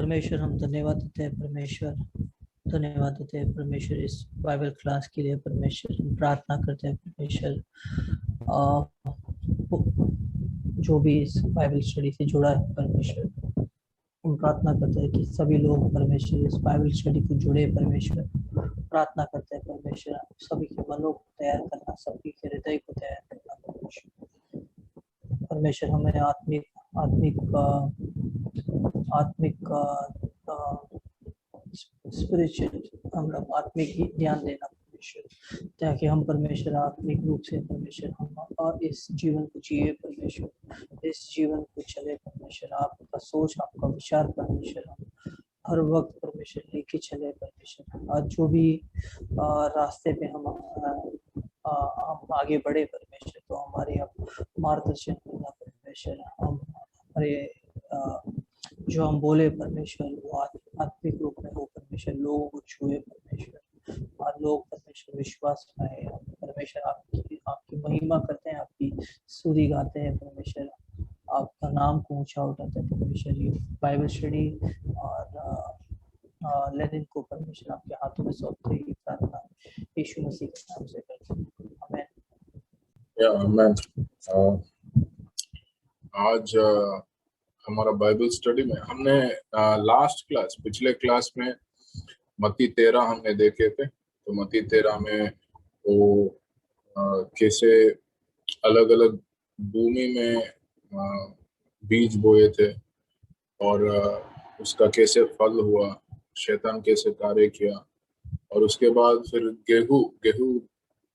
परमेश्वर हम धन्यवाद देते हैं परमेश्वर, धन्यवाद देते हैं परमेश्वर इस बाइबल क्लास के लिए। परमेश्वर हम प्रार्थना करते हैं परमेश्वर जो भी इस बाइबल स्टडी से जुड़ा है परमेश्वर, हम प्रार्थना करते हैं कि सभी लोग परमेश्वर इस बाइबल स्टडी को जुड़े। परमेश्वर प्रार्थना करते हैं परमेश्वर सभी के मनों को तैयार करना, सभी के हृदय को तैयार करना। परमेश्वर हमें आत्मिक स्पिरिचुअल हम लोग आत्मिक ही ध्यान देना परमेश्वर, ताकि हम परमेश्वर आत्मिक रूप से परमेश्वर हम इस जीवन को जिए परमेश्वर, इस जीवन को चले परमेश्वर। आपका सोच, आपका विचार परमेश्वर हम हर वक्त परमेश्वर लेके चले परमेश्वर। आज जो भी रास्ते पे हम आगे बढ़े परमेश्वर, तो हमारे अब मार्गदर्शन करना परमेश्वर। हम हमारे जो हम बोले परमेश्वर वो आत्मिक रूप में हो परमेश्वर, लोगों को छुए परमेश्वर और लोग परमेश्वर विश्वास पाए परमेश्वर। आपकी महिमा करते हैं, आपकी स्तुति गाते हैं परमेश्वर, आपका नाम को ऊंचा उठाते हैं परमेश्वर। ये बाइबल स्टडी और लेनिन को परमेश्वर आपके हाथों में सौंपते ही प्रार्थना यीशु मसीह के नाम से करते हैं, आमीन। आज हमारा बाइबल स्टडी में हमने लास्ट क्लास, पिछले क्लास में मत्ती 13 हमने देखे थे। तो मत्ती 13 में वो कैसे अलग अलग भूमि में बीज बोए थे और उसका कैसे फल हुआ, शैतान कैसे कार्य किया, और उसके बाद फिर गेहूं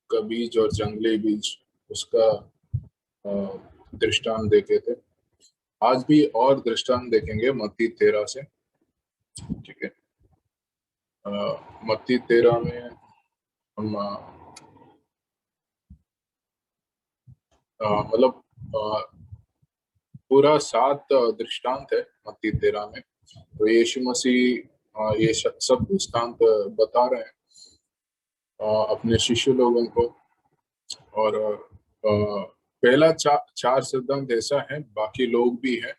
का बीज और जंगली बीज उसका दृष्टांत देखे थे। आज भी और दृष्टांत देखेंगे मत्ती 13 से, ठीक है। मत्ती 13 में हम मतलब पूरा 7 दृष्टांत है मत्ती 13 में। तो यीशु मसीह ये सब दृष्टांत बता रहे हैं अपने शिष्य लोगों को। और पहला 4 सिद्धांत ऐसा है, बाकी लोग भी हैं,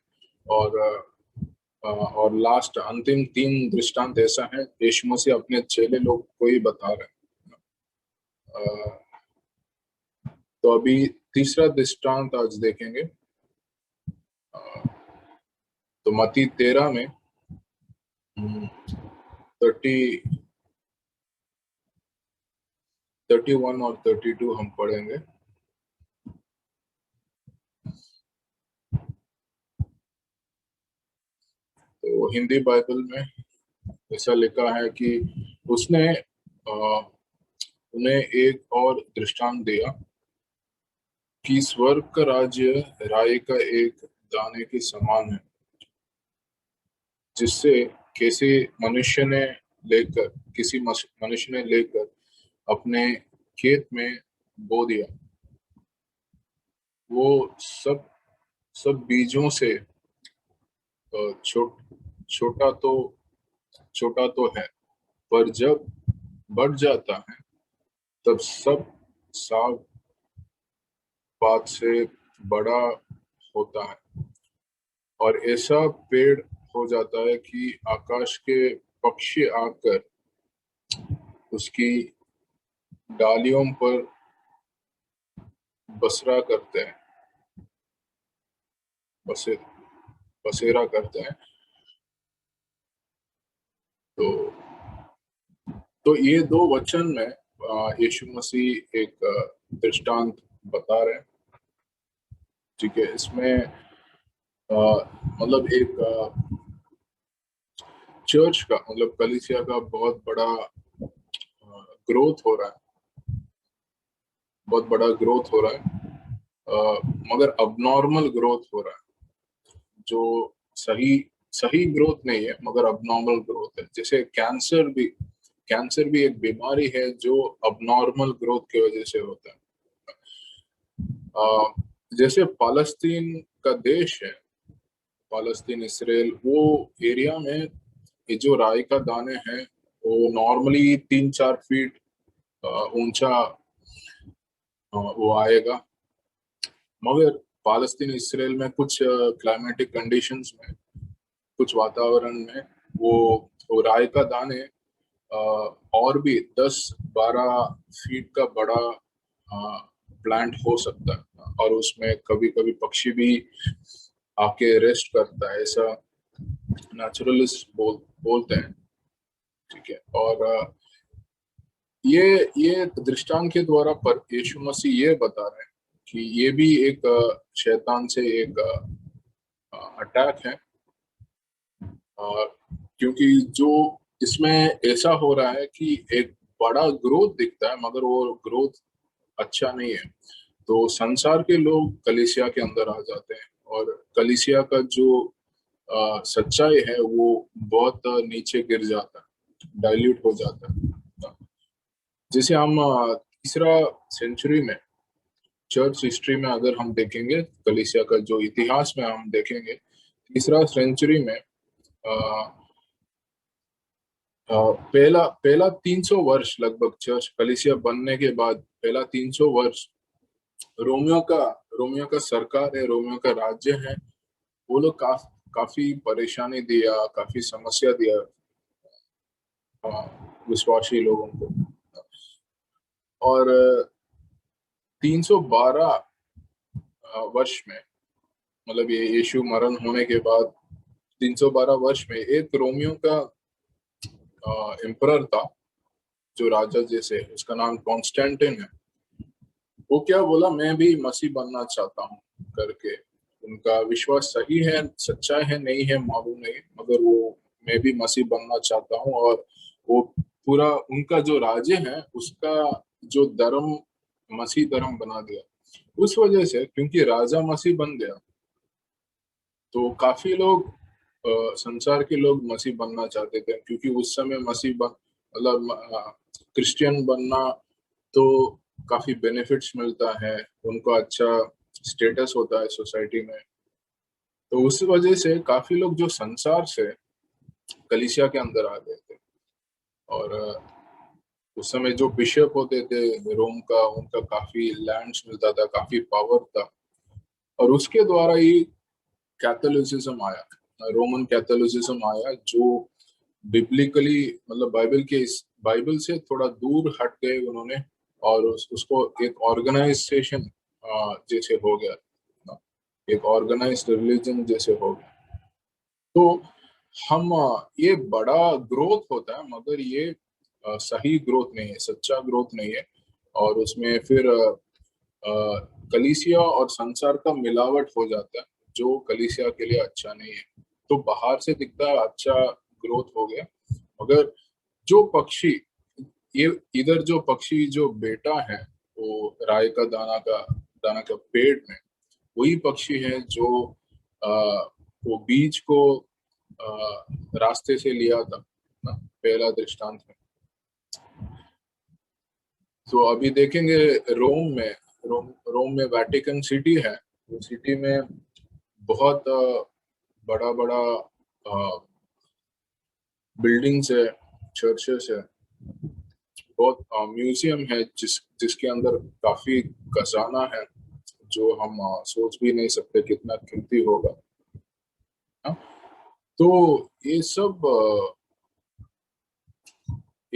और लास्ट अंतिम 3 दृष्टांत ऐसा है, यीशु मसीह अपने चेले लोग को ही बता रहे हैं। तो अभी तीसरा दृष्टांत आज देखेंगे। तो मत्ती 13 में 31 और 32 हम पढ़ेंगे। तो हिंदी बाइबल में ऐसा लिखा है कि उसने उन्हें एक और दृष्टांत दिया कि स्वर्ग का राज्य राई का एक दाने के समान है, जिससे किसी मनुष्य ने लेकर अपने खेत में बो दिया। वो सब बीजों से छोटा तो है, पर जब बढ़ जाता है तब सब साग पात से बड़ा होता है और ऐसा पेड़ हो जाता है कि आकाश के पक्षी आकर उसकी डालियों पर बसेरा करते हैं। तो ये 2 वचन में यीशु मसीह एक दृष्टांत बता रहे हैं, ठीक है। इसमें मतलब एक चर्च का, मतलब कलीसिया का बहुत बड़ा ग्रोथ हो रहा है, बहुत बड़ा ग्रोथ हो रहा है, मगर अबनॉर्मल ग्रोथ हो रहा है, जो सही ग्रोथ नहीं है, मगर अबनॉर्मल ग्रोथ है। जैसे कैंसर भी एक बीमारी है जो अबनॉर्मल ग्रोथ की वजह से होता है। जैसे पालस्तीन का देश है, पालस्तीन इसराइल, वो एरिया में ये जो राई का दाने हैं वो नॉर्मली 3-4 फीट ऊंचा वो आएगा, मगर पालस्तीन इसराइल में कुछ क्लाइमेटिक कंडीशंस में, कुछ वातावरण में वो राय का दाने और भी 10-12 फीट का बड़ा प्लांट हो सकता है, और उसमें कभी कभी पक्षी भी आके रेस्ट करता है, ऐसा नेचुरलिस्ट बोलते हैं। ठीक है। और ये दृष्टांत के द्वारा पर यीशु मसीह ये बता रहे हैं कि ये भी एक शैतान से एक अटैक है। क्योंकि जो इसमें ऐसा हो रहा है कि एक बड़ा ग्रोथ दिखता है, मगर वो ग्रोथ अच्छा नहीं है। तो संसार के लोग कलीसिया के अंदर आ जाते हैं, और कलीसिया का जो सच्चाई है वो बहुत नीचे गिर जाता है, डाइल्यूट हो जाता है। जैसे हम तीसरा सेंचुरी में, चर्च हिस्ट्री में अगर हम देखेंगे, कलीसिया का जो इतिहास में हम देखेंगे, तीसरा सेंचुरी में पहला पहला 300 वर्ष लगभग, चर्च कलीसिया बनने के बाद पहला 300 वर्ष रोमियो का सरकार है, रोमियो का राज्य है। वो लोग काफी परेशानी दिया, काफी समस्या दिया विश्वासी लोगों को। और 312 वर्ष में, मतलब ये यीशु मरण होने के बाद 312 वर्ष में एक रोमियो का एम्परर था, जो राजा जैसे, उसका नाम कॉन्स्टेंटिन है। वो क्या बोला, मैं भी मसीह बनना चाहता हूँ करके। उनका विश्वास सही है, सच्चा है नहीं है मालूम नहीं, मगर वो मैं भी मसीह बनना चाहता हूँ। और वो पूरा उनका जो राज्य है उसका जो धर्म मसीह धर्म बना दिया। उस वजह से, क्योंकि राजा मसीह बन गया, तो काफी लोग संसार के लोग मसीह बनना चाहते थे, क्योंकि उस समय मसीह मतलब क्रिश्चियन बनना तो काफी बेनिफिट्स मिलता है, उनको अच्छा स्टेटस होता है सोसाइटी में। तो उस वजह से काफी लोग जो संसार से कलीसिया के अंदर आ गए थे। और उस समय जो बिशप होते थे रोम का, उनका काफी लैंड्स मिलता था, काफी पावर था, और उसके द्वारा ही कैथोलिसिज्म आया, रोमन कैथोलिसिज्म आया, जो बिब्लिकली मतलब बाइबल से थोड़ा दूर हट गए उन्होंने, और उसको एक ऑर्गेनाइजेशन जैसे हो गया, एक ऑर्गेनाइज्ड रिलीजन जैसे हो गया। तो हम ये बड़ा ग्रोथ होता है, मगर ये सही ग्रोथ नहीं है, सच्चा ग्रोथ नहीं है। और उसमें फिर कलीसिया और संसार का मिलावट हो जाता है, जो कलीसिया के लिए अच्छा नहीं है। तो बाहर से दिखता है अच्छा ग्रोथ हो गया, मगर जो पक्षी, ये इधर जो पक्षी जो बेटा है, वो राय का दाना का पेड़ में, वही पक्षी है जो आ, वो बीज को रास्ते से लिया था ना, पहला दृष्टांत में। तो अभी देखेंगे रोम में वेटिकन सिटी है, वो सिटी में बहुत बड़ा बड़ा बिल्डिंग्स है, चर्चेस है, बहुत म्यूजियम है, जिसके अंदर काफी खजाना है, जो हम सोच भी नहीं सकते कितना कीमती होगा। हाँ? तो ये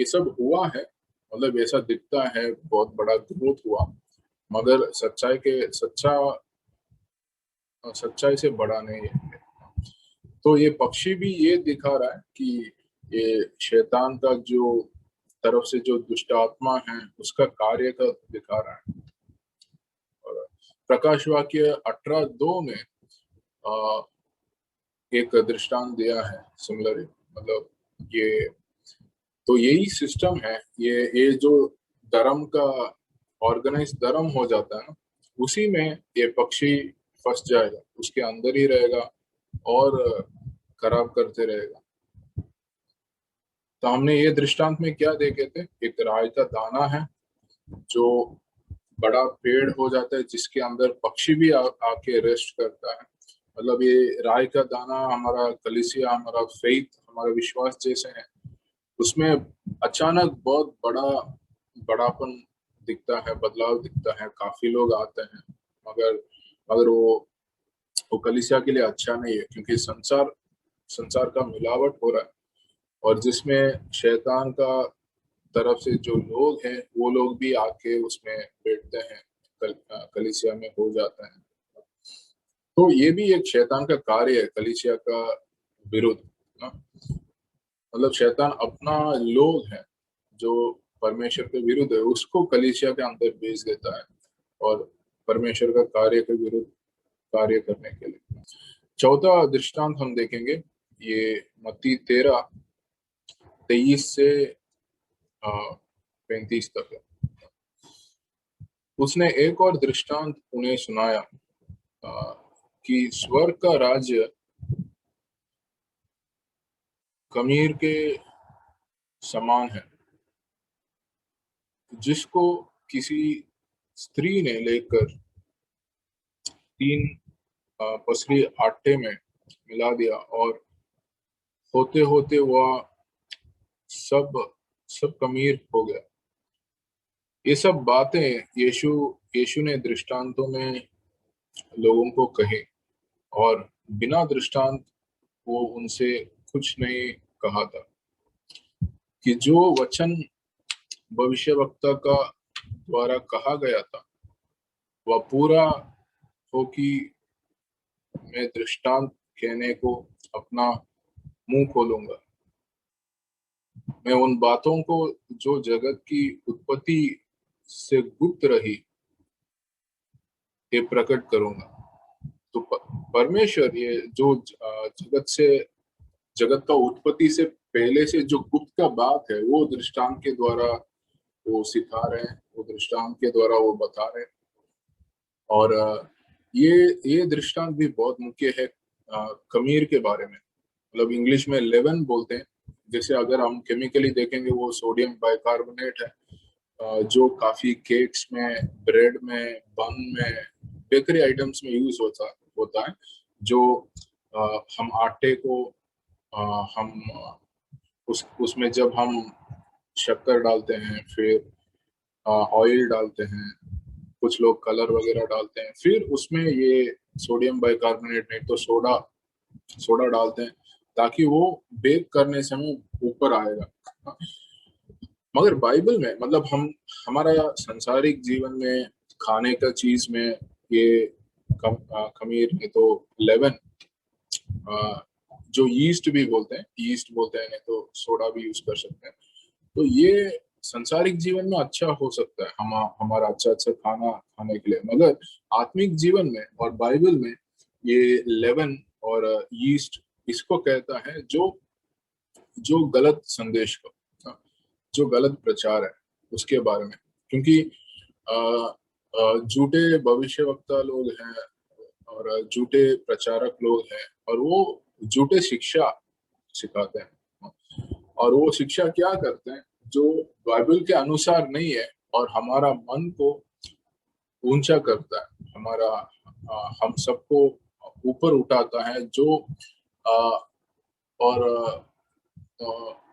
सब हुआ है, मतलब ऐसा दिखता है बहुत बड़ा ग्रोथ हुआ, मगर सच्चाई से बड़ा नहीं है। तो ये पक्षी भी ये दिखा रहा है कि ये शैतान का जो तरफ से जो दुष्ट आत्मा है उसका कार्य का दिखा रहा है। और प्रकाश वाक्य 18:2 में एक दृष्टांत दिया है सिमिलर, मतलब ये तो यही सिस्टम है, ये जो धर्म का ऑर्गेनाइज धर्म हो जाता है ना, उसी में ये पक्षी फंस जाएगा, उसके अंदर ही रहेगा और खराब करते रहेगा। तो हमने ये दृष्टांत में क्या देखे थे, एक राय का दाना है जो बड़ा पेड़ हो जाता है, जिसके अंदर पक्षी भी आके रेस्ट करता है। मतलब ये राय का दाना हमारा कलीसिया, हमारा फेथ, हमारा विश्वास जैसे है, उसमें अचानक बहुत बड़ापन दिखता है, बदलाव दिखता है, काफी लोग आते हैं, मगर मगर वो कलीसिया के लिए अच्छा नहीं है, क्योंकि संसार का मिलावट हो रहा है। और जिसमें शैतान का तरफ से जो लोग हैं वो लोग भी आके उसमें बैठते हैं, कलीसिया में हो जाता है। तो ये भी एक शैतान का कार्य है कलीसिया का विरुद्ध ना। मतलब शैतान अपना लोग है जो परमेश्वर के विरुद्ध है उसको कलीसिया के अंदर भेज देता है और परमेश्वर का कार्य के विरुद्ध कार्य करने के लिए। चौथा दृष्टांत हम देखेंगे, ये मत्ती 13:23 से 35 तक है। उसने एक और दृष्टांत उन्हें सुनाया कि स्वर्ग का राज्य खमीर के समान है, जिसको किसी स्त्री ने लेकर 3 पसली आटे में मिला दिया और होते होते वह सब खमीर हो गया। ये सब बातें यीशु ने दृष्टांतों में लोगों को कही और बिना दृष्टांत वो उनसे कुछ नहीं कहा था कि जो वचन भविष्यवक्ता का द्वारा कहा गया था वह पूरा हो कि मैं दृष्टांत कहने को अपना मुंह खोलूंगा। मैं उन बातों को जो जगत की उत्पत्ति से गुप्त रही ये प्रकट करूंगा। तो परमेश्वर ये जो जगत का उत्पत्ति से पहले से जो गुप्त का बात है वो दृष्टांत के द्वारा वो सिखा रहे हैं, वो दृष्टांत के द्वारा वो बता रहे हैं। और ये दृष्टांत भी बहुत मुख्य है खमीर के बारे में। मतलब इंग्लिश में लेवन बोलते हैं। जैसे अगर हम केमिकली देखेंगे वो सोडियम बाइकार्बोनेट है जो काफी केक्स में, ब्रेड में, बन में, बेकरी आइटम्स में यूज होता है। जो हम आटे को हम उसमें जब हम शक्कर डालते हैं, फिर ऑयल डालते हैं, कुछ लोग कलर वगैरह डालते हैं, फिर उसमें ये सोडियम बाइकार्बोनेट नहीं तो सोडा डालते हैं ताकि वो बेक करने समय ऊपर आएगा। मगर बाइबल में मतलब हमारा संसारिक जीवन में खाने का चीज में ये खमीर नहीं तो लेवन, जो यीस्ट भी बोलते हैं, नहीं तो सोडा भी यूज कर सकते हैं। तो ये संसारिक जीवन में अच्छा हो सकता है हमारा अच्छा खाना खाने के लिए, मगर आत्मिक जीवन में और बाइबल में ये लेवन और यीस्ट इसको कहता है जो गलत संदेश को, जो गलत प्रचार है उसके बारे में। क्योंकि झूठे भविष्यवक्ता लोग हैं और झूठे प्रचारक लोग हैं और वो झूठे शिक्षा सिखाते हैं। और वो शिक्षा क्या करते हैं जो बाइबल के अनुसार नहीं है और हमारा मन को ऊंचा करता है, हमारा हम सबको ऊपर उठाता है जो और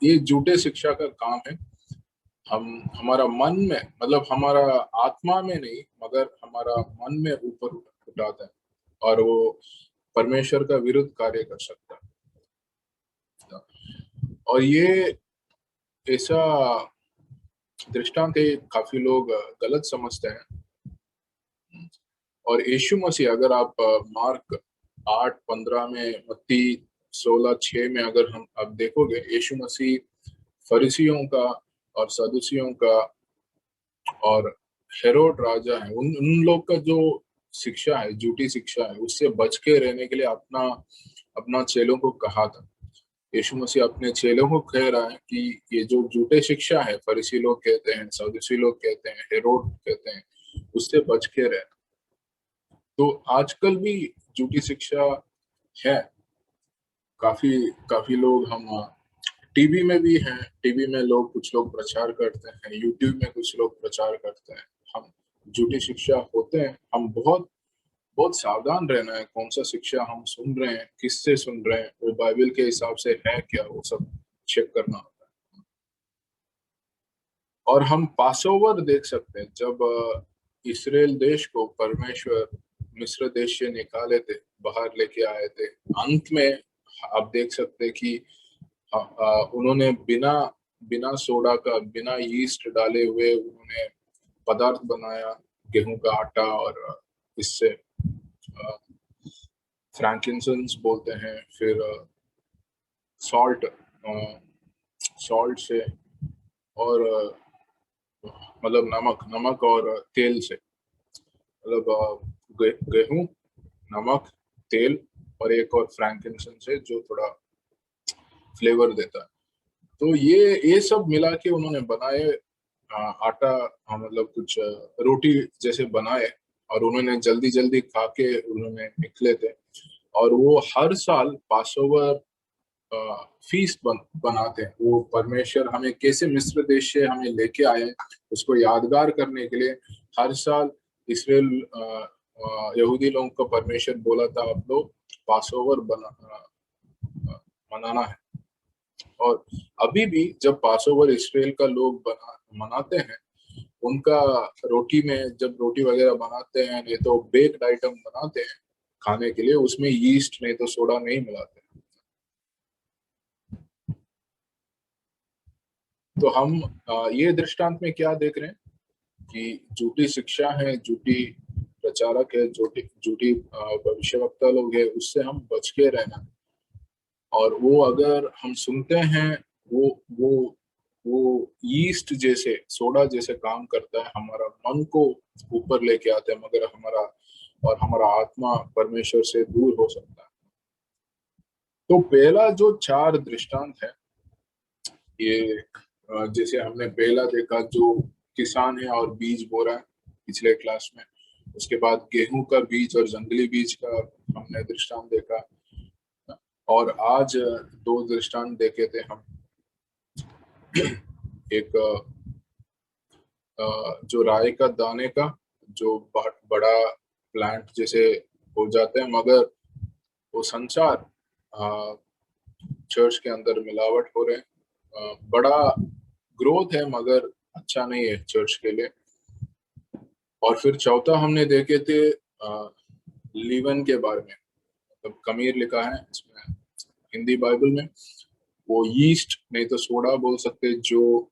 ये झूठे शिक्षा का काम है। हमारा मन में मतलब हमारा आत्मा में नहीं मगर हमारा मन में ऊपर उठाता है और वो परमेश्वर का विरुद्ध कार्य कर सकता है। और ये ऐसा दृष्टांत है काफी लोग गलत समझते हैं। और यीशु मसीह अगर आप मार्क 8:15 में, मत्ती 16:6 में अगर हम आप देखोगे, यीशु मसीह फरीसियों का और सदुसियों का और हेरोड राजा है उन लोग का जो शिक्षा है, झूठी शिक्षा है, उससे बच के रहने के लिए अपना चेलों को कहा था। यीशु मसीह अपने चेलों को कह रहा है कि ये जो झूठे शिक्षा है, फरीसी लोग कहते हैं, सदुसी लोग कहते हैं, हेरोड कहते हैं, उससे बच के रहे। तो आजकल भी झूठी शिक्षा है। काफी काफी लोग हम टीवी में भी हैं, टीवी में कुछ लोग प्रचार करते हैं, यूट्यूब में कुछ लोग प्रचार करते हैं। हम झूठी शिक्षा होते हैं, हम बहुत बहुत सावधान रहना है कौन सा शिक्षा हम सुन रहे हैं, किससे सुन रहे हैं, वो बाइबल के हिसाब से है क्या, वो सब चेक करना होता है। और हम पासओवर देख सकते हैं जब इस्राएल देश को परमेश्वर मिस्र देश से निकाले थे, बाहर लेके आए थे। अंत में आप देख सकते हैं कि उन्होंने बिना बिना सोडा का, बिना यीस्ट डाले हुए उन्होंने पदार्थ बनाया, गेहूं का आटा, और इससे फ्रैंकिंसेंस बोलते हैं, फिर सॉल्ट सॉल्ट से, और मतलब नमक नमक और तेल से, मतलब गेहूं, नमक, तेल, और एक और फ्रैंकिंसेंस है जो थोड़ा फ्लेवर देता है। तो ये सब मिला के उन्होंने बनाए आटा, मतलब कुछ रोटी जैसे बनाए, और उन्होंने जल्दी जल्दी खा के उन्होंने निकले थे। और वो हर साल पास ओवर फीस्ट बनाते हैं। वो परमेश्वर हमें कैसे मिस्र देश से हमें लेके आए, उसको यादगार करने के लिए हर साल इसराइल यहूदी लोगों को परमेश्वर बोला था, आप लोग पास ओवर मनाना है। और अभी भी जब पास ओवर इसराइल का लोग मनाते हैं, उनका रोटी में जब रोटी वगैरह बनाते हैं, नहीं तो बेक्ड आइटम बनाते हैं खाने के लिए, उसमें यीस्ट नहीं तो सोडा नहीं मिलाते। तो हम ये दृष्टांत में क्या देख रहे हैं कि झूठी शिक्षा है, झूठी प्रचारक है, झूठी भविष्यवक्ता लोग है, उससे हम बच के रहना। और वो अगर हम सुनते हैं, वो वो वो यीस्ट जैसे, सोडा जैसे काम करता है, हमारा मन को ऊपर लेके आता है, मगर हमारा आत्मा परमेश्वर से दूर हो सकता है। तो पहला जो 4 दृष्टांत है, ये जैसे हमने पहला देखा जो किसान है और बीज बो रहा है पिछले क्लास में, उसके बाद गेहूं का बीज और जंगली बीज का हमने दृष्टांत देखा, और आज 2 दृष्टांत देखे थे हम। एक जो राई का दाने का, जो बड़ा प्लांट जैसे हो जाते हैं, मगर वो संसार चर्च के अंदर मिलावट हो रहे हैं, बड़ा ग्रोथ है मगर अच्छा नहीं है चर्च के लिए। और फिर चौथा हमने देखे थे लीवन के बारे में, मतलब खमीर लिखा है इसमें हिंदी बाइबल में, वो यीस्ट नहीं तो सोडा बोल सकते, जो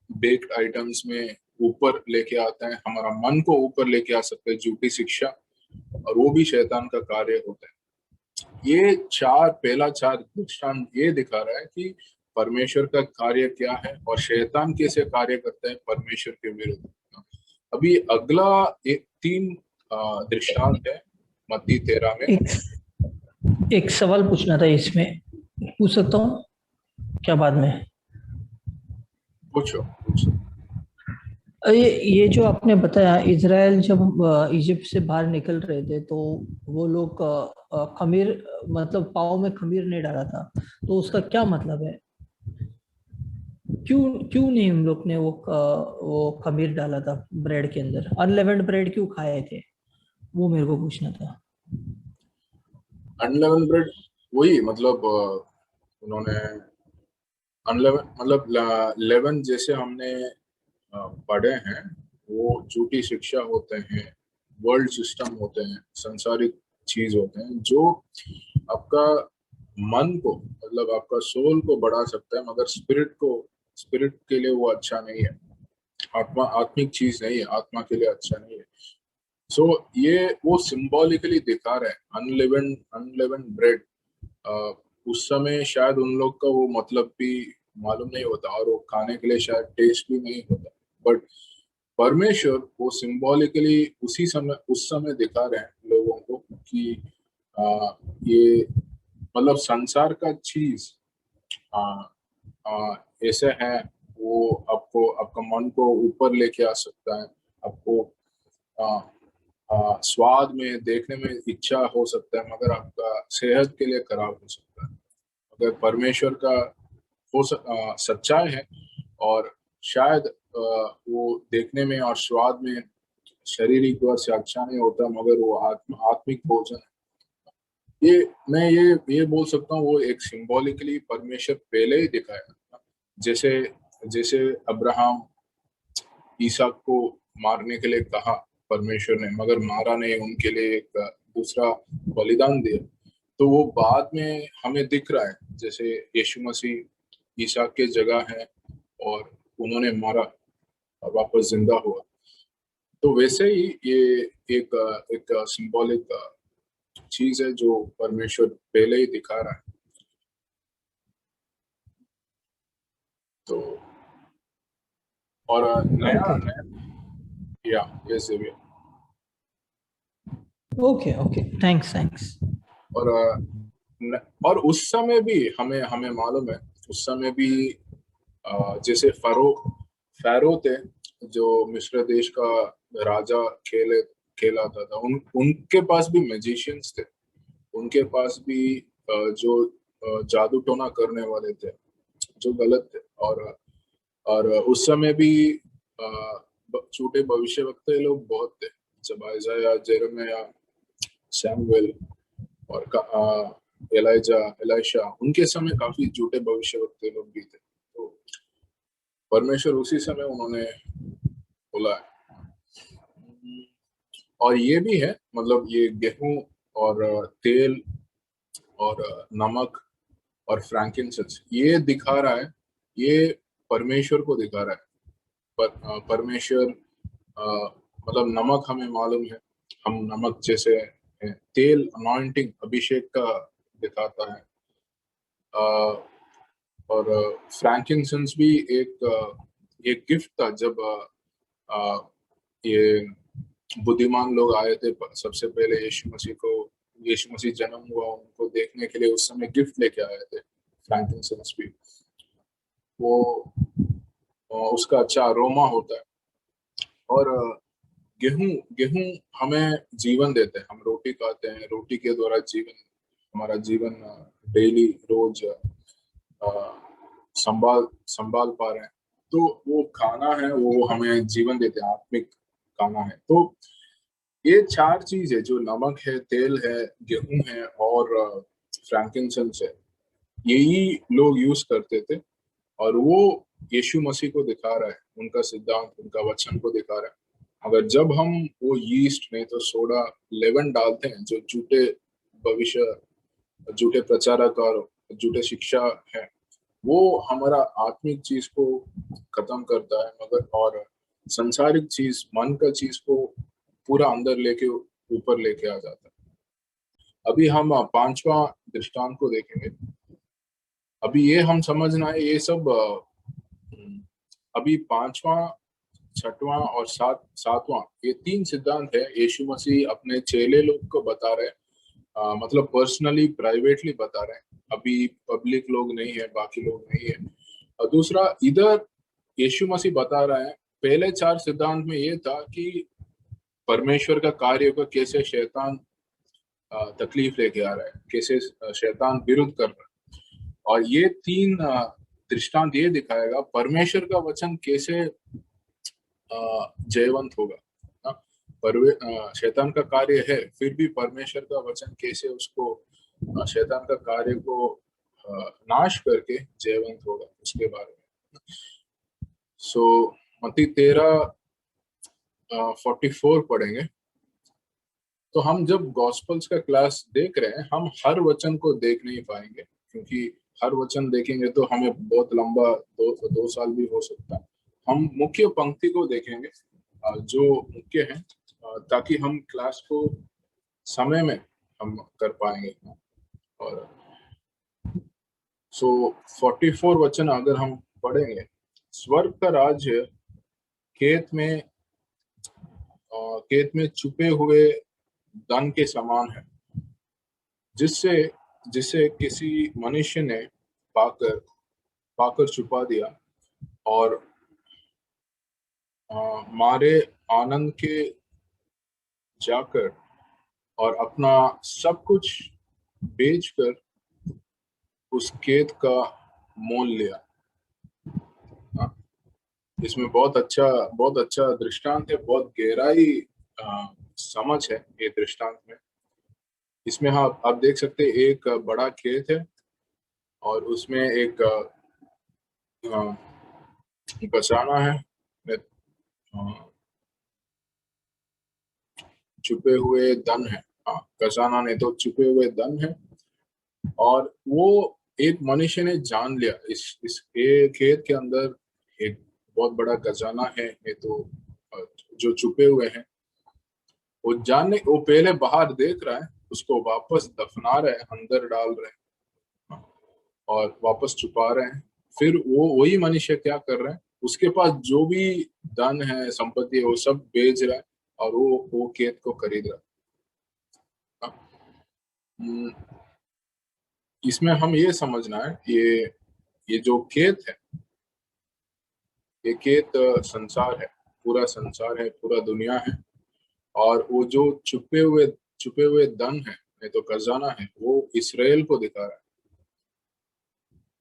बेक्ड आइटम्स में ऊपर लेके आता है, हमारा मन को ऊपर लेके आ सकते हैं, झूठी शिक्षा, और वो भी शैतान का कार्य होता है। ये पहला 4 दृष्टांत ये दिखा रहा है कि परमेश्वर का कार्य क्या है और शैतान कैसे कार्य करता है परमेश्वर के विरुद्ध। अभी अगला 3 दृष्टांत है मत्ती 13 में। एक सवाल पूछना था, इसमें पूछ सकता हूँ क्या बाद में? पूछो। ये जो आपने बताया, इजराइल जब इजिप्ट से बाहर निकल रहे थे तो वो लोग खमीर, मतलब पाव में खमीर नहीं डाला था, तो उसका क्या मतलब है? क्यों क्यों नहीं हम लोग ने वो खमीर डाला था ब्रेड के अंदर? अनलेवेंड ब्रेड क्यों खाए थे, वो मेरे को पूछना था। अनलेवन ब्रेड, वही मतलब उन्होंने अनलेवन मतलब लेवन जैसे हमने पढ़े हैं, वो झूठी शिक्षा होते हैं, वर्ल्ड सिस्टम होते हैं, संसारिक चीज होते हैं, जो आपका मन को, मतलब आपका सोल को बढ़ा सकता है, मगर स्पिरिट के लिए वो अच्छा नहीं है। आत्मिक चीज नहीं है, आत्मा के लिए अच्छा नहीं है। सो ये वो सिंबॉलिकली दिखा रहे हैं अनलेवन ब्रेड। उस समय शायद उन लोग का वो मतलब भी मालूम नहीं होता, और वो खाने के लिए शायद टेस्ट भी नहीं होता, बट परमेश्वर वो सिंबॉलिकली उस समय दिखा रहे हैं लोगों को कि ये मतलब संसार का चीज आ, ऐसे है, वो आपका मन को ऊपर लेके आ सकता है, आपको आ, स्वाद में देखने में इच्छा हो सकता है, मगर आपका सेहत के लिए खराब हो सकता है। अगर परमेश्वर का सच्चाई है, और शायद वो देखने में और स्वाद में शारीरिक तौर से अच्छा नहीं होता, मगर वो आत्मिक भोजन है। मैं ये बोल सकता हूँ, वो एक सिंबॉलिकली परमेश्वर पहले ही दिखाया। जैसे जैसे अब्राहम ईसाक को मारने के लिए कहा परमेश्वर ने, मगर मारा नहीं, उनके लिए एक दूसरा बलिदान दिया। तो वो बाद में हमें दिख रहा है, जैसे यीशु मसीह इसहाक के जगह है और उन्होंने मारा और वापस जिंदा हुआ। तो वैसे ही ये एक एक सिंबॉलिक चीज है जो परमेश्वर पहले ही दिखा रहा है। तो और नया ओके नया या ऐसे भी ओके ओके, थैंक्स। और और उस समय भी हमें हमें मालूम है, उस समय भी जैसे फैरो थे जो मिस्र देश का राजा खेलाता था, उनके पास भी मैजिशियंस थे, उनके पास भी जो जादू टोना करने वाले थे जो गलत थे। और उस समय भी झूठे भविष्यवक्ता लोग बहुत थे, जब आइजाया, जेरेमिया, सैमुएल और एलाइजा, एलाइशा, उनके समय काफी झूठे भविष्यवक्ता लोग भी थे। तो परमेश्वर उसी समय उन्होंने बोला है। और ये भी है, मतलब ये गेहूं और तेल और नमक और फ्रैंकिंसेंस ये दिखा रहा है, ये परमेश्वर को दिखा रहा है। परमेश्वर मतलब नमक हमें मालूम है, हम नमक जैसे हैं। तेल अनॉइंटिंग, अभिषेक का दिखाता है। और फ्रैंकिंसेंस भी एक गिफ्ट था जब ये बुद्धिमान लोग आए थे सबसे पहले यीशु मसीह जन्म हुआ उनको देखने के लिए, उस समय गिफ्ट लेके आए थे फ्रैंकिंसेंस भी। वो उसका अच्छा अरोमा होता है। और गेहूं गेहूं हमें जीवन देते हैं, हम रोटी खाते हैं, रोटी के द्वारा जीवन, हमारा जीवन डेली रोज संभाल संभाल पा रहे हैं। तो वो खाना है, वो हमें जीवन देते हैं, आत्मिक खाना है। तो ये चार चीज है, जो नमक है, तेल है, गेहूं है और फ्रैंकिंसेंस है, यही लोग यूज करते थे। और वो यीशु मसीह को दिखा रहा है, उनका सिद्धांत, उनका वचन को दिखा रहा है। अगर जब हम वो यीस्ट नहीं तो सोडा, लेवन डालते हैं, जो भविष्य झूठे प्रचारक और झूठे शिक्षा है, वो हमारा आत्मिक चीज को खत्म करता है, मगर और संसारिक चीज, मन का चीज को पूरा अंदर लेके ऊपर लेके आ जाता है। अभी हम पांचवा दृष्टांत को देखेंगे। अभी ये हम समझना है, ये सब अभी पांचवा, छठवां और सातवां, ये तीन सिद्धांत है यीशु मसीह अपने चेले लोग को बता रहे हैं। मतलब पर्सनली, प्राइवेटली बता रहे हैं, अभी पब्लिक लोग नहीं है, बाकी लोग नहीं है। और दूसरा, इधर यीशु मसीह बता रहा है, पहले चार सिद्धांत में ये था कि परमेश्वर का कार्य को कैसे शैतान तकलीफ लेके आ रहा है, कैसे शैतान विरुद्ध कर रहा है। और ये तीन दृष्टांत ये दिखाएगा परमेश्वर का वचन कैसे जयवंत होगा। शैतान का कार्य है, फिर भी परमेश्वर का वचन कैसे उसको शैतान का कार्य को नाश करके जयवंत होगा, उसके बारे में। सो मत्ती 13:44 पढ़ेंगे। तो हम जब गॉस्पल्स का क्लास देख रहे हैं, हम हर वचन को देख नहीं पाएंगे, क्योंकि हर वचन देखेंगे तो हमें बहुत लंबा 2 साल भी हो सकता है। हम मुख्य पंक्ति को देखेंगे जो मुख्य है, ताकि हम क्लास को समय में हम कर पाएंगे। और 44 वचन अगर हम पढ़ेंगे, स्वर्ग का राज्य खेत में छुपे हुए धन के समान है, जिससे जिसे किसी मनुष्य ने पाकर पाकर छुपा दिया और मारे आनंद के जाकर और अपना सब कुछ बेचकर उस खेत का मोल लिया। हाँ, इसमें बहुत अच्छा दृष्टांत है, बहुत गहराई समझ है ये दृष्टांत में। इसमें हाँ, आप देख सकते हैं, एक बड़ा खेत है और उसमें एक बचाना है, छुपे हुए धन है। हाँ, खजाना नहीं तो छुपे हुए धन है। और वो एक मनुष्य ने जान लिया इस एक खेत के अंदर एक बहुत बड़ा खजाना है, ये तो जो छुपे हुए हैं, वो पहले बाहर देख रहा है, उसको वापस दफना रहे हैं, अंदर डाल रहे हैं और वापस छुपा रहे हैं। फिर वो वही मनुष्य क्या कर रहे हैं, उसके पास जो भी धन है, संपत्ति है, वो सब बेच रहा है और वो खेत को खरीद रहा है। हम्म, इसमें हम ये समझना है, ये जो खेत है, ये खेत संसार है, पूरा संसार है, पूरा दुनिया है। और वो जो छुपे हुए धन है, नहीं तो खजाना है, वो इसराइल को दिखा रहा है,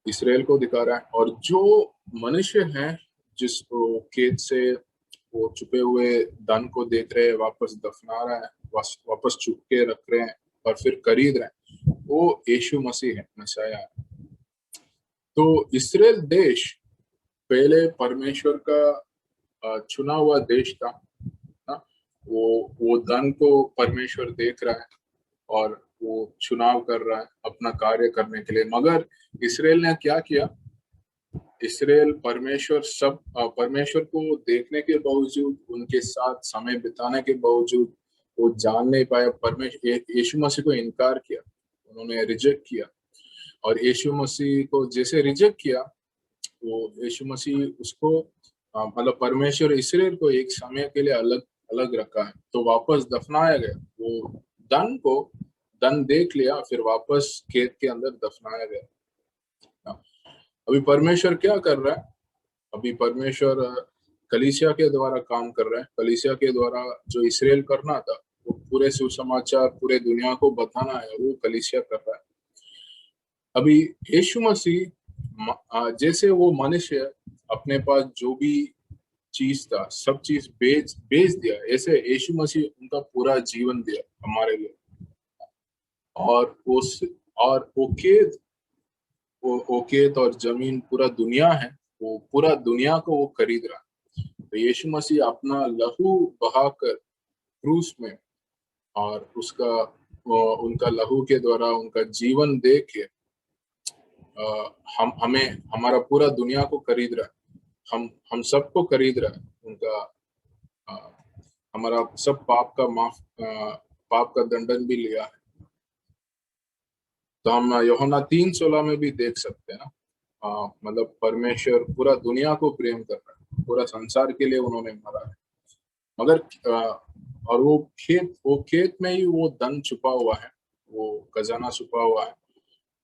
इसराइल को दिखा रहा है। और जो मनुष्य हैं, जिस वो खेत से वो छुपे हुए धन को देख रहे हैं, वापस दफना रहा है, वापस छुप के रख रहे हैं और फिर खरीद रहे हैं, वो यीशु मसीह है, मसीहा है। तो इसराइल देश पहले परमेश्वर का चुना हुआ देश था ना। वो धन को परमेश्वर देख रहा है और वो चुनाव कर रहा है अपना कार्य करने के लिए। मगर इसराइल ने क्या किया, इसराइल परमेश्वर को देखने के बावजूद, उनके साथ समय बिताने के बावजूद वो जान नहीं पाया, परमेश्वर यीशु मसीह को इनकार किया, उन्होंने रिजेक्ट किया। और यीशु मसीह को जैसे रिजेक्ट किया, वो यीशु मसीह उसको मतलब परमेश्वर इसराइल को एक समय के लिए अलग अलग रखा है, तो वापस दफनाया गया। वो धन देख लिया, फिर वापस खेत के अंदर दफनाया गया। अभी परमेश्वर क्या कर रहा है, अभी परमेश्वर कलीसिया के द्वारा काम कर रहा है। कलीसिया के द्वारा जो इसराइल करना था, वो पूरे सुसमाचार पूरे दुनिया को बताना है, वो कलीसिया कर रहा है। अभी यीशु मसीह जैसे वो मनुष्य अपने पास जो भी चीज था, सब चीज बेच दिया, ऐसे यीशु मसीह उनका पूरा जीवन दिया हमारे लिए। और उस और वो खेत और जमीन पूरा दुनिया है, वो पूरा दुनिया को वो खरीद रहा है। तो यीशु मसीह अपना लहू बहाकर क्रूस में, और उनका लहू के द्वारा उनका जीवन दे के हमारा पूरा दुनिया को खरीद रहा है। हम सबको खरीद रहा है। उनका अ, हमारा सब पाप का दंडन भी लिया है। तो हम यूहन्ना 3:16 में भी देख सकते हैं ना। मतलब परमेश्वर पूरा दुनिया को प्रेम कर रहा है, पूरा संसार के लिए उन्होंने मरा है। मगर और वो खेत में ही वो धन छुपा हुआ है, वो खजाना छुपा हुआ है।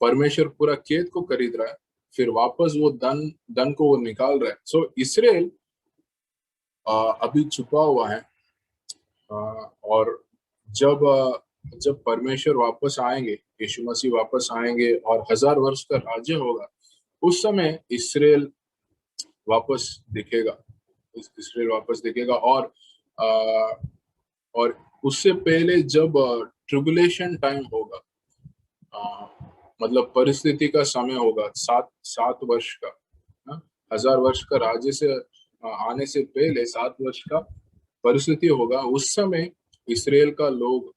परमेश्वर पूरा खेत को खरीद रहा है, फिर वापस वो धन को वो निकाल रहा है। सो इसराइल अभी छुपा हुआ है। और जब परमेश्वर वापस आएंगे, यीशु मसीह वापस आएंगे और 1000 वर्ष का राज्य होगा, उस समय इसराइल वापस दिखेगा। इसराइल वापस दिखेगा। और उससे पहले जब ट्रिबुलेशन टाइम होगा, मतलब परिस्थिति का समय होगा, 7 वर्ष का, 1000 वर्ष का राज्य से आने से पहले 7 वर्ष का परिस्थिति होगा। उस समय इसराइल का लोग,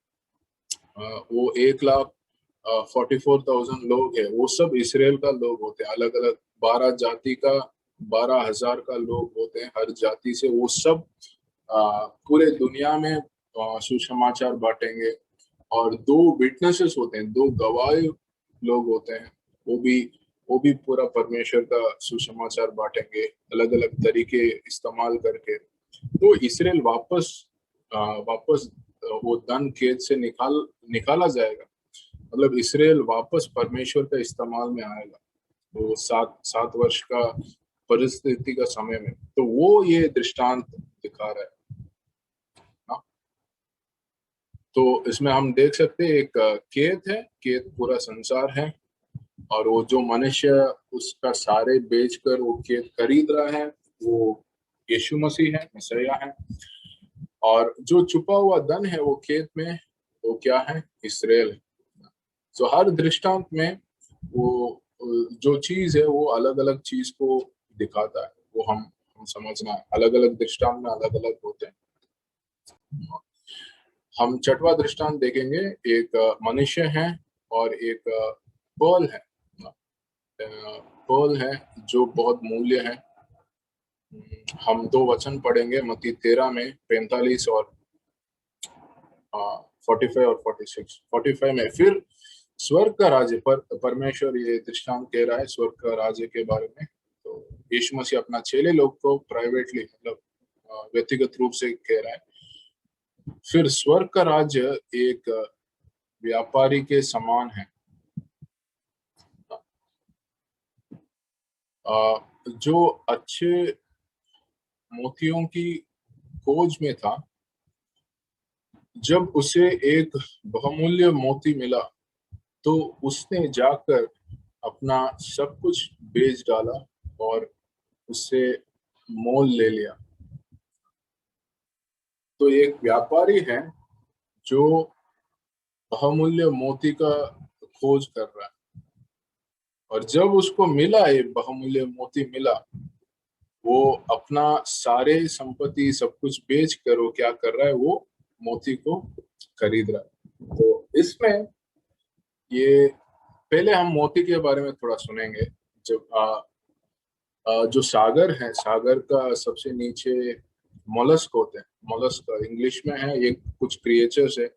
वो 1,44,000 लोग है, वो सब इसराइल का लोग होते हैं। अलग अलग 12 जाति का 12,000 का लोग होते हैं, हर जाति से। वो सब पूरे दुनिया में सुसमाचार बांटेंगे। और 2 विटनेसेस होते हैं, 2 गवाह लोग होते हैं, वो भी पूरा परमेश्वर का सुसमाचार बांटेंगे, अलग अलग तरीके इस्तेमाल करके। तो इसराइल वापस वो धन खेत से निकाला जाएगा। मतलब इसराइल वापस परमेश्वर का इस्तेमाल में आएगा, वो 7 वर्ष का परिस्थिति का समय में। तो वो ये दृष्टांत दिखा रहा है ना। तो इसमें हम देख सकते हैं, एक खेत है, खेत पूरा संसार है, और वो जो मनुष्य उसका सारे बेचकर वो खेत खरीद रहा है, वो यीशु मसीह है, मसीहा है। और जो छुपा हुआ धन है वो खेत में, वो क्या है, इसराइल है। तो हर दृष्टांत में वो जो चीज है, वो अलग अलग चीज को दिखाता है। वो हम समझना, अलग अलग दृष्टांत में अलग अलग होते हैं। हम छठवां दृष्टांत देखेंगे, एक मनुष्य है और एक पर्ल है। पर्ल है जो बहुत मूल्य है। हम 2 वचन पढ़ेंगे मत्ती 13 में 45 और 45 और 46। 45 में फिर स्वर्ग का राज्य पर परमेश्वर ये दृष्टांत कह रहा है स्वर्ग का राज्य के बारे में। तो यीशु मसीह अपना चेले लोग को प्राइवेटली मतलब व्यक्तिगत रूप से कह रहा है। फिर स्वर्ग का राज्य एक व्यापारी के समान है जो अच्छे मोतियों की खोज में था। जब उसे एक बहुमूल्य मोती मिला तो उसने जाकर अपना सब कुछ बेच डाला और उससे मोल ले लिया। तो एक व्यापारी है जो बहुमूल्य मोती का खोज कर रहा है और जब उसको मिला ये बहुमूल्य मोती मिला, वो अपना सारे संपत्ति सब कुछ बेच कर वो क्या कर रहा है, वो मोती को खरीद रहा है। तो इसमें ये पहले हम मोती के बारे में थोड़ा सुनेंगे। जब जो सागर है, सागर का सबसे नीचे मोलस्क होते हैं। मोलस्क इंग्लिश में है, ये कुछ क्रिएचर्स है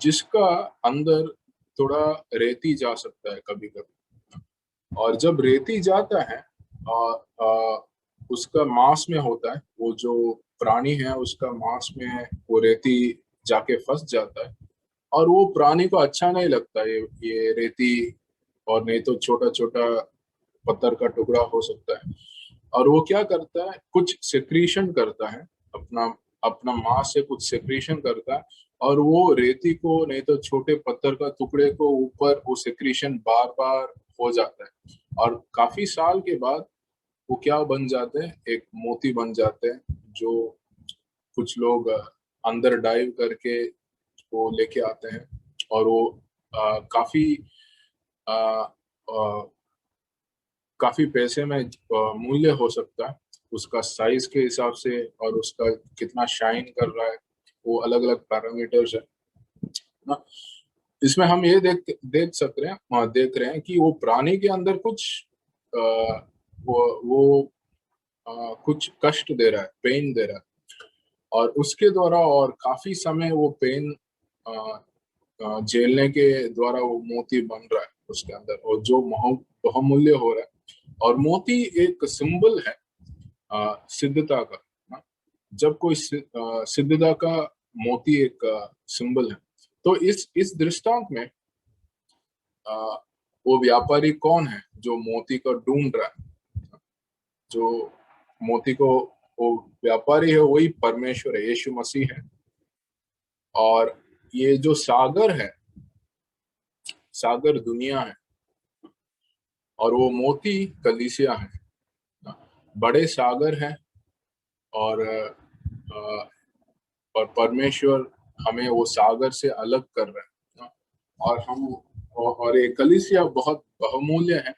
जिसका अंदर थोड़ा रेती जा सकता है कभी कभी। और जब रेती जाता है उसका मांस में होता है, वो जो प्राणी है उसका मांस में वो रेती जाके फंस जाता है और वो प्राणी को अच्छा नहीं लगता ये रेती, और नहीं तो छोटा छोटा पत्थर का टुकड़ा हो सकता है। और वो क्या करता है, कुछ सेक्रीशन करता है, अपना अपना मांस से कुछ सेक्रीशन करता है और वो रेती को नहीं तो छोटे पत्थर का टुकड़े को ऊपर वो सेक्रीशन बार बार हो जाता है और काफी साल के बाद वो क्या बन जाते हैं, एक मोती बन जाते हैं जो कुछ लोग अंदर डाइव करके वो लेके आते हैं और वो काफी आ, आ, काफी पैसे में मूल्य हो सकता है उसका साइज के हिसाब से और उसका कितना शाइन कर रहा है, वो अलग अलग पैरामीटर्स है ना। इसमें हम ये देख रहे हैं कि वो प्राणी के अंदर कुछ आ, वो कुछ कष्ट दे रहा है, पेन दे रहा है और उसके द्वारा और काफी समय वो पेन झेलने के द्वारा वो मोती बन रहा है उसके अंदर और जो बहुमूल्य हो रहा है। और मोती एक सिंबल है सिद्धता का ना? जब कोई सिद्धता का मोती एक सिंबल है। तो इस दृष्टांत में आ, वो व्यापारी कौन है जो मोती को ढूंढ रहा है, जो मोती को, वो व्यापारी है वही परमेश्वर है, यीशु मसीह है। और ये जो सागर है, सागर दुनिया है और वो मोती कलीसिया है। बड़े सागर है और और परमेश्वर हमें वो सागर से अलग कर रहे हैं और हम और ये कलीसिया बहुत बहुमूल्य है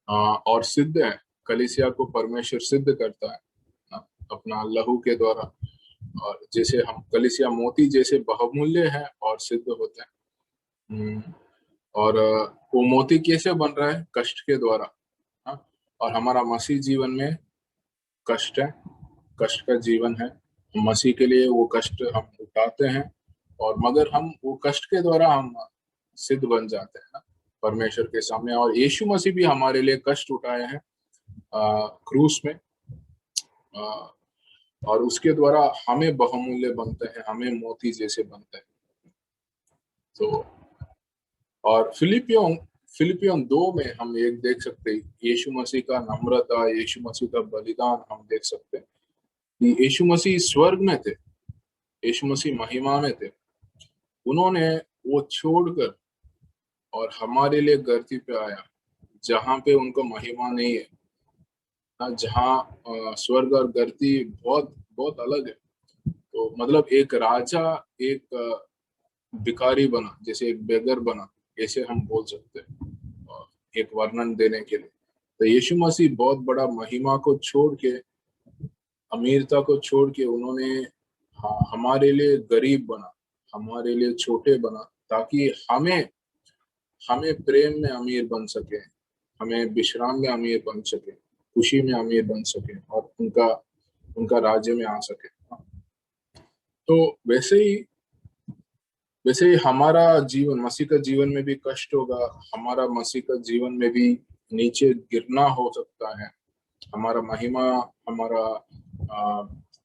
और सिद्ध है। कलीसिया को परमेश्वर सिद्ध करता है अपना लहू के द्वारा। और जैसे हम कलीसिया मोती जैसे बहुमूल्य है और सिद्ध होते हैं। और वो मोती कैसे बन रहा है, कष्ट के द्वारा। और हमारा मसीह जीवन में कष्ट है, कष्ट का जीवन है। मसीह के लिए वो कष्ट हम उठाते हैं और मगर हम वो कष्ट के द्वारा हम सिद्ध बन जाते हैं ना परमेश्वर के सामने। और यीशु मसीह भी हमारे लिए कष्ट उठाए हैं क्रूस में और उसके द्वारा हमें बहुमूल्य बनते हैं, हमें मोती जैसे बनते हैं। तो और फिलिपियों 2 में हम एक देख सकते हैं, यीशु मसीह का नम्रता, यीशु मसीह का बलिदान हम देख सकते हैं कि यीशु मसीह स्वर्ग में थे, यीशु मसीह महिमा में थे, उन्होंने वो छोड़कर और हमारे लिए धरती पे आया जहाँ पे उनको महिमा नहीं है, जहाँ स्वर्ग और धरती बहुत बहुत अलग है। तो मतलब एक राजा एक भिखारी बना, जैसे एक बेगर बना, ऐसे हम बोल सकते हैं एक वर्णन देने के लिए। तो यीशु मसीह बहुत बड़ा महिमा को छोड़ के, अमीरता को छोड़ के उन्होंने हमारे लिए गरीब बना, हमारे लिए छोटे बना, ताकि हमें हमें प्रेम में अमीर बन सके, हमें विश्राम में अमीर बन सके, खुशी में अमीर बन सके और उनका उनका राज्य में आ सके। तो वैसे ही हमारा जीवन, मसीह का जीवन में भी कष्ट होगा, हमारा मसीह का जीवन में भी नीचे गिरना हो सकता है, हमारा महिमा, हमारा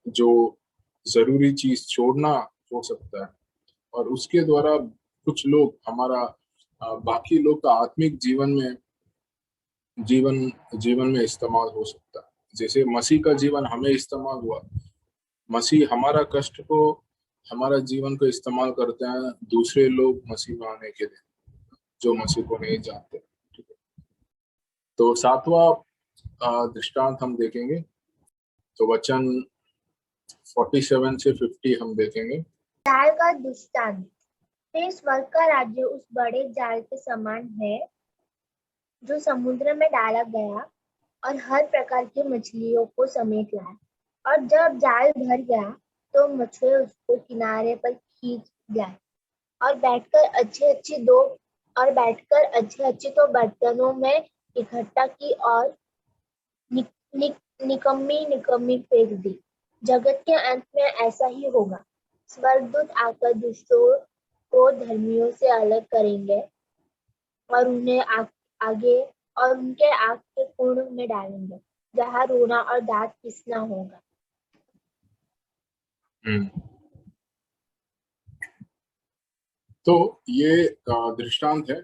जो जरूरी चीज छोड़ना हो सकता है, और उसके द्वारा कुछ लोग हमारा बाकी लोग का आत्मिक जीवन में इस्तेमाल हो सकता है। जैसे मसीह का जीवन हमें इस्तेमाल हुआ, मसीह हमारा कष्ट को, हमारा जीवन को इस्तेमाल करते हैं दूसरे लोग मसीह में आने के लिए जो मसीह को नहीं जानते। ठीक है, तो 7वां दृष्टांत हम देखेंगे, तो वचन 47 से 50 हम देखेंगे। जाल का दृष्टांत। फिर स्वर्ग का राज्य उस बड़े जाल के समान है जो समुद्र में डाला गया और हर प्रकार की मछलियों को समेट लाया। और जब जाल भर गया तो मछुए उसको किनारे पर खींच लाए और बैठकर अच्छे तो बर्तनों में इकट्ठा की और निकम्मी फेंक दी। जगत के अंत में ऐसा ही होगा। स्वर्गदूत आकर दुष्टों को धर्मियों से अलग करेंगे और उनके आग के कुंड में डालेंगे, जहाँ रोना और दांत पिसना होगा। तो ये दृष्टांत है,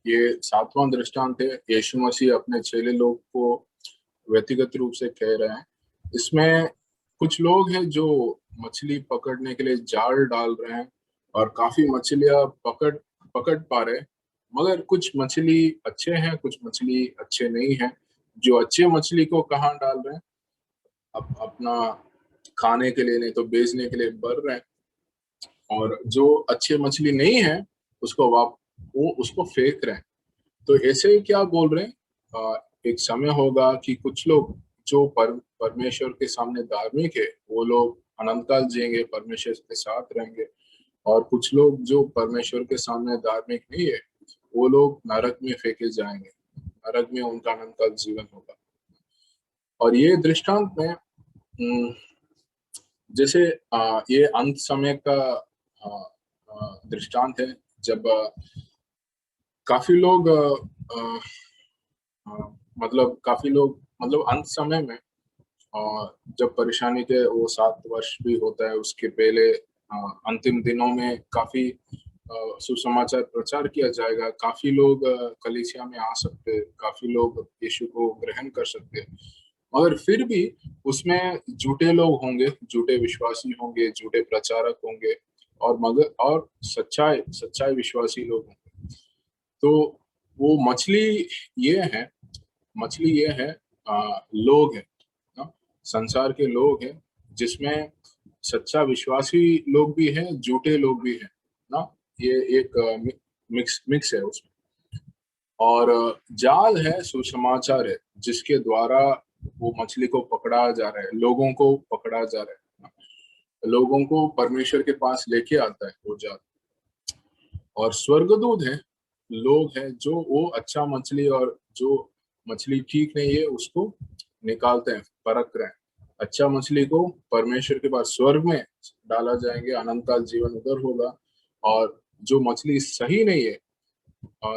ये 7वां दृष्टांत है। यीशु मसीह अपने चेले लोग को व्यक्तिगत रूप से कह रहे हैं। इसमें कुछ लोग हैं जो मछली पकड़ने के लिए जाल डाल रहे हैं और काफी मछलियां पकड़ पा रहे, मगर कुछ मछली अच्छे हैं, कुछ मछली अच्छे नहीं हैं। जो अच्छे मछली को कहाँ डाल रहे हैं? अपना खाने के लिए, नहीं तो बेचने के लिए भर रहे हैं, और जो अच्छे मछली नहीं है उसको फेंक रहे हैं। तो ऐसे क्या बोल रहे हैं, एक समय होगा कि कुछ लोग जो परमेश्वर के सामने धार्मिक है वो लोग अनंतकाल जिएंगे, परमेश्वर के साथ रहेंगे, और कुछ लोग जो परमेश्वर के सामने धार्मिक नहीं है वो लोग नरक में फेंके जाएंगे, नरक में उनका अनंतकाल जीवन होगा। और ये दृष्टांत में जैसे ये अंत समय का दृष्टांत है, जब काफी लोग मतलब अंत समय में जब परेशानी के वो 7 वर्ष भी होता है, उसके पहले अंतिम दिनों में काफी सुसमाचार प्रचार किया जाएगा, काफी लोग कलीसिया में आ सकते, काफी लोग यीशु को ग्रहण कर सकते, मगर फिर भी उसमें झूठे लोग होंगे, झूठे विश्वासी होंगे, झूठे प्रचारक होंगे, और सच्चाई विश्वासी लोग होंगे। तो वो मछली ये है लोग हैं ना, संसार के लोग हैं, जिसमें सच्चा विश्वासी लोग भी हैं, झूठे लोग भी हैं ना, ये एक मिक्स है उसमें। और जाल है, सुसमाचार है, जिसके द्वारा वो मछली को पकड़ा जा रहा है, लोगों को पकड़ा जा रहा है, लोगों को परमेश्वर के पास लेके आता है वो जाल। और स्वर्गदूत है, लोग हैं जो वो अच्छा मछली और जो मछली ठीक नहीं है उसको निकालते हैं, परख रहे हैं। अच्छा मछली को परमेश्वर के पास स्वर्ग में डाला जाएंगे, अनंतकाल जीवन उधर होगा। और जो मछली सही नहीं है,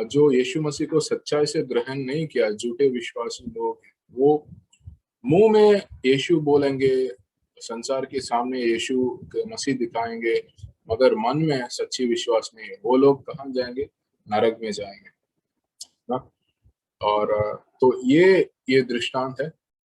जो यीशु मसीह को सच्चाई से ग्रहण नहीं किया, झूठे विश्वासी लोग हैं, वो मुंह में यीशु बोलेंगे, संसार के सामने यीशु मसीह दिखाएंगे, मगर मन में सच्ची विश्वास नहीं है, वो लोग कहाँ जाएंगे? नरक में जाएंगे ना। और तो ये दृष्टांत है